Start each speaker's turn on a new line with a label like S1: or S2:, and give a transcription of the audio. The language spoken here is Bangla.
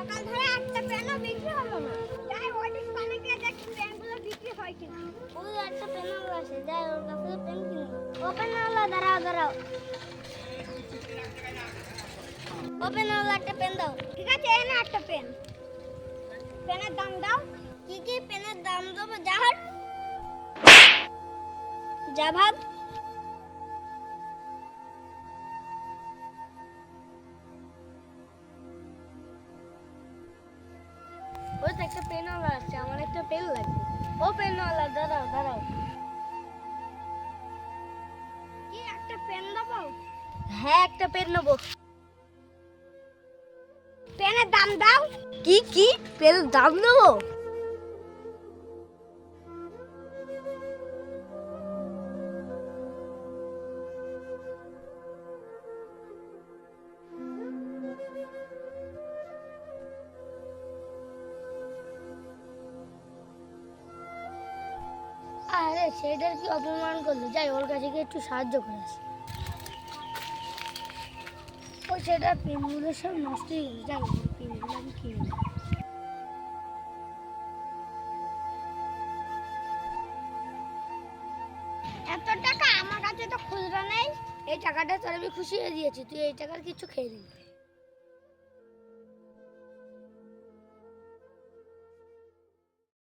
S1: সকাল ধরে একটা পেনও বিক্রি হলো না। যাই ওই দোকানে গিয়ে দেখি পেনগুলো বিক্রি হয় কিনা। ওই একটা পেনও আছে, যাই ওর কাছে পেন কিনবো। ও পেনওয়ালা দাঁড়াও দাঁড়াও। ও পেনওয়ালা একটা পেন দাও। ঠিক আছে, এই না একটা পেন। পেনের দাম দাও। কি কি পেনের দাম দেবো? জাহাজ যা ভাগ। ওই তো একটা পেনওয়ালা আসছে, আমার একটা পেন লাগবে। ও পেনওয়ালা দাঁড়াও দাঁড়াও। কি একটা পেন দেবো? হ্যাঁ, একটা পেন নেবো। পেনের দাম দাও। কি কি পেনের দাম দেবো? আরে সেটার কি অপমান করলো, যাই ওর কাছে গিয়ে একটু সাহায্য করে আসি। ওই সেটার পেনগুলো সব নষ্ট হয়ে গেছে, যাই ওর পেনগুলো আমি কিনে নেব। এত টাকা আমার কাছে তো খুচরা নেই। এই টাকাটা তোর আমি খুশি হয়ে দিয়েছি, তুই এই টাকার কিছু খেয়ে নিবি।